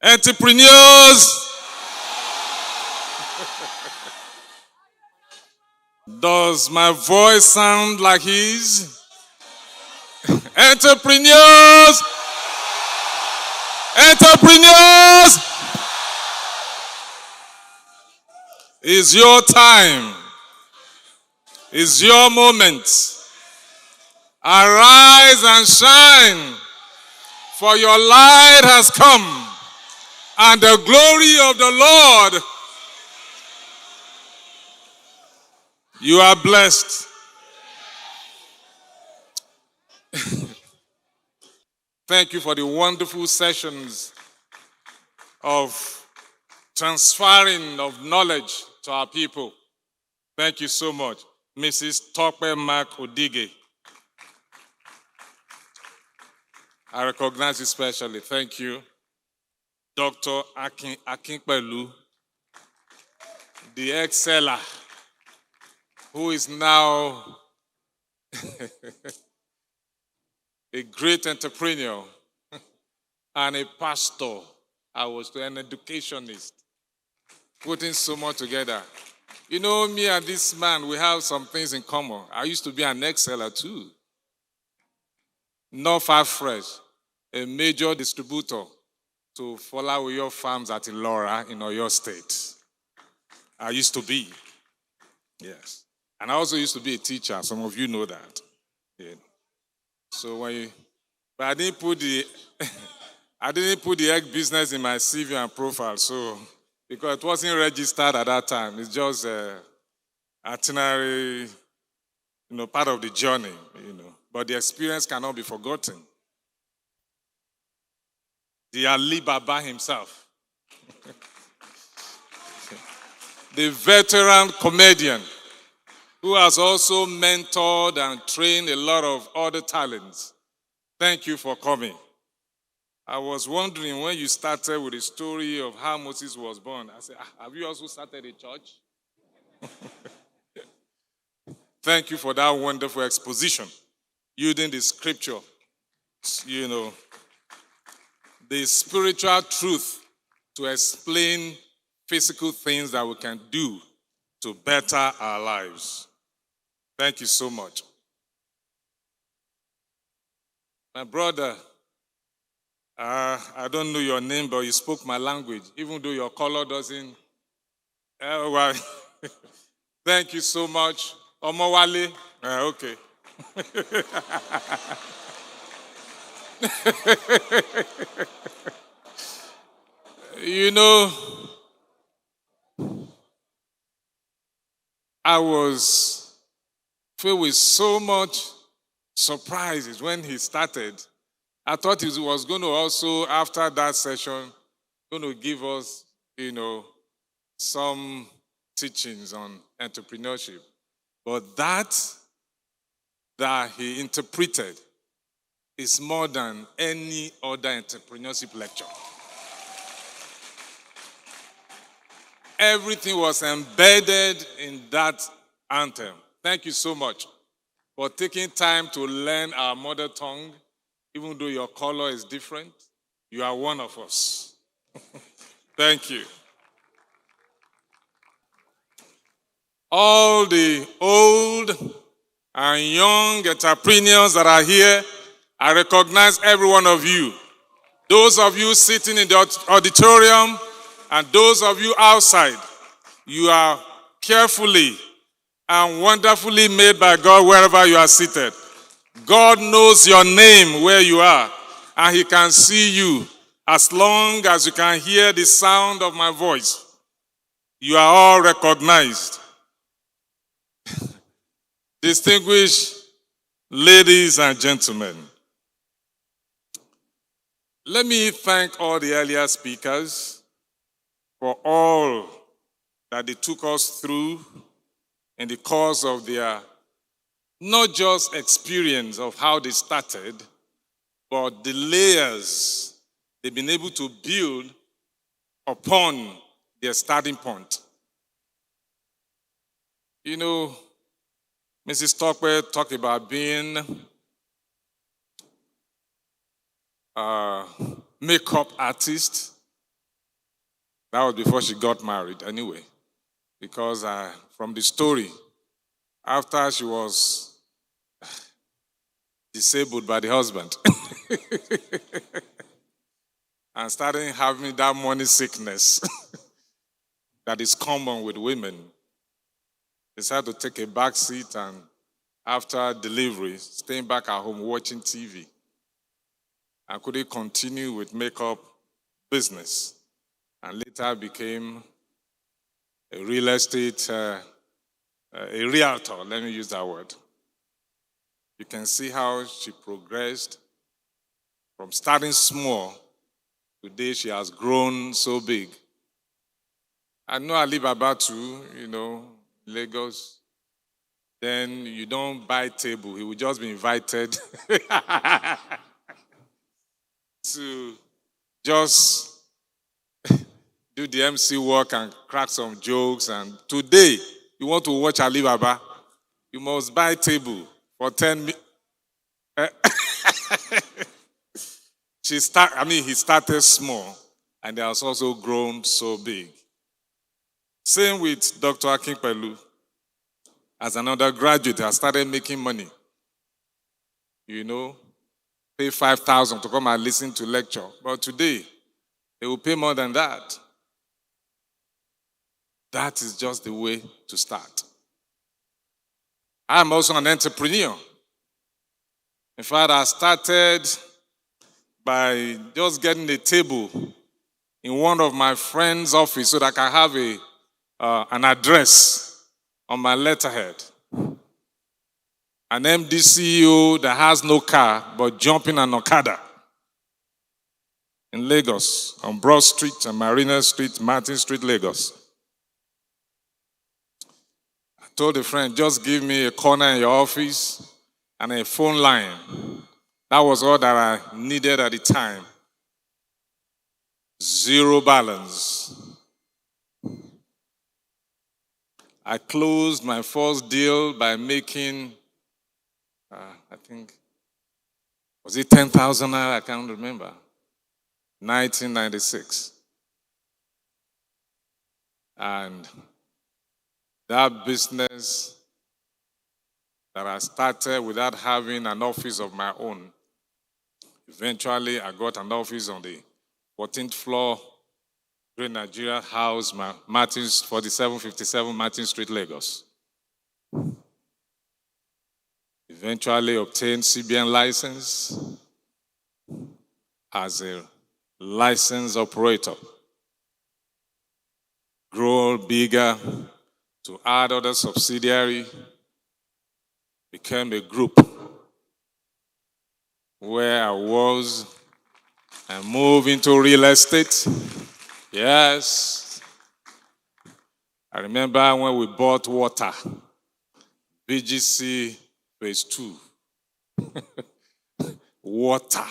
Entrepreneurs. Does my voice sound like his? Entrepreneurs. Entrepreneurs. It's your time. It's your moment. Arise and shine, for your light has come, and the glory of the Lord. You are blessed. Thank you for the wonderful sessions of transferring of knowledge to our people. Thank you so much. Mrs. Tope Mark Odige. I recognize you specially. Thank you. Dr. Akinpelu, the exceller, who is now a great entrepreneur and a pastor. I was an educationist, putting so much together. You know, me and this man, we have some things in common. I used to be an exceller too. Not far fresh, a major distributor to follow your farms at Ilora in Oyo State. I used to be. Yes. And I also used to be a teacher. Some of you know that. Yeah. So but I didn't put the egg business in my CV and profile. So because it wasn't registered at that time, it's just itinerary, part of the journey, But the experience cannot be forgotten. The Alibaba himself, the veteran comedian, who has also mentored and trained a lot of other talents. Thank you for coming. I was wondering when you started with the story of how Moses was born. I said, have you also started a church? Thank you for that wonderful exposition. Using the scripture, the spiritual truth to explain physical things that we can do to better our lives. Thank you so much. My brother, I don't know your name, but you spoke my language, even though your color doesn't. Well, thank you so much. Omowale. Okay. I was filled with so much surprises when he started. I thought he was going to also, after that session, going to give us, some teachings on entrepreneurship. But that he interpreted is more than any other entrepreneurship lecture. Everything was embedded in that anthem. Thank you so much for taking time to learn our mother tongue. Even though your color is different, you are one of us. Thank you. All the old and young entrepreneurs that are here, I recognize every one of you. Those of you sitting in the auditorium and those of you outside, you are carefully and wonderfully made by God wherever you are seated. God knows your name where you are, and He can see you as long as you can hear the sound of my voice. You are all recognized. Distinguished ladies and gentlemen, let me thank all the earlier speakers for all that they took us through in the course of their not just experience of how they started, but the layers they've been able to build upon their starting point. Mrs. Stockwell talked about being a makeup artist. That was before she got married anyway. Because from the story, after she was disabled by the husband and started having that morning sickness that is common with women, decided to take a back seat and after delivery, staying back at home watching TV. I couldn't continue with makeup business and later became a real estate, a realtor, let me use that word. You can see how she progressed from starting small. Today she has grown so big. I know Alibaba too, Lagos. Then you don't buy table. He will just be invited to just do the MC work and crack some jokes. And today, you want to watch Alibaba, you must buy table for 10 minutes. He started small, and he has also grown so big. Same with Dr. Akinpelu. As an undergraduate, I started making money. Pay 5,000 to come and listen to lecture. But today, they will pay more than that. That is just the way to start. I'm also an entrepreneur. In fact, I started by just getting a table in one of my friend's office so that I can have an address on my letterhead. An MD CEO that has no car but jumping an Okada in Lagos on Broad Street and Marina Street, Martin Street, Lagos. I told a friend, just give me a corner in your office and a phone line. That was all that I needed at the time. Zero balance. I closed my first deal by making, I think, was it 10,000 naira? I can't remember. 1996. And that business that I started without having an office of my own, eventually I got an office on the 14th floor, Great Nigeria House, 4757 Martin Street, Lagos. Eventually obtained CBN license as a licensed operator. Grow bigger to add other subsidiary, became a group where I was and moved into real estate. Yes. I remember when we bought water, BGC phase 2. Water.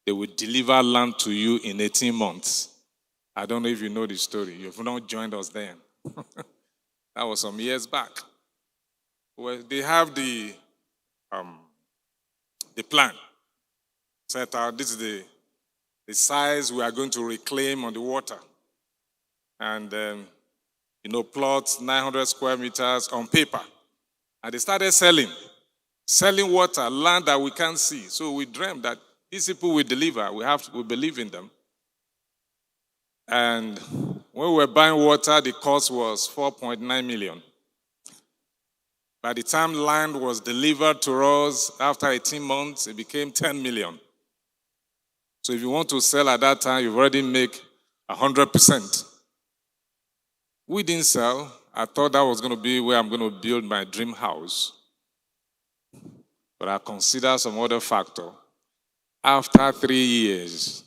They will deliver land to you in 18 months. I don't know if you know the story. You've not joined us then. That was some years back. Well, they have the plan set out. This is the size we are going to reclaim on the water. And, plots 900 square meters on paper. And they started selling water, land that we can't see. So we dreamt that these people will deliver. We believe in them. And when we were buying water, the cost was 4.9 million. By the time land was delivered to us after 18 months, it became 10 million. So if you want to sell at that time, you've already made 100%. We didn't sell. I thought that was going to be where I'm going to build my dream house. But I considered some other factor. After 3 years,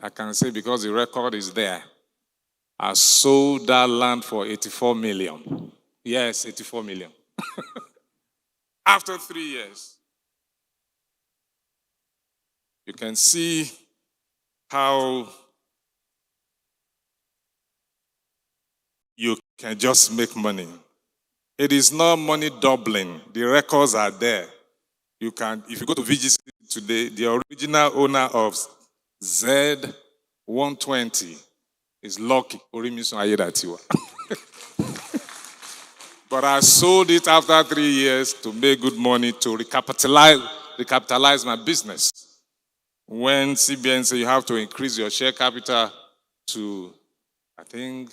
I can say because the record is there, I sold that land for 84 million. Yes, 84 million. After 3 years. You can see how you can just make money. It is not money doubling. The records are there. You can, if you go to VGC today, the original owner of Z120 It's lucky. Orimisun Aiyedatiwa. But I sold it after 3 years to make good money to recapitalize my business. When CBN said you have to increase your share capital to, I think,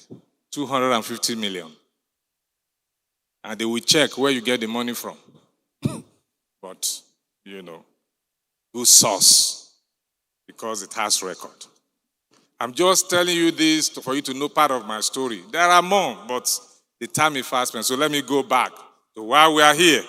250 million. And they will check where you get the money from. But, good source, because it has record. I'm just telling you this for you to know part of my story. There are more, but the time is fast spent. So let me go back to why we are here.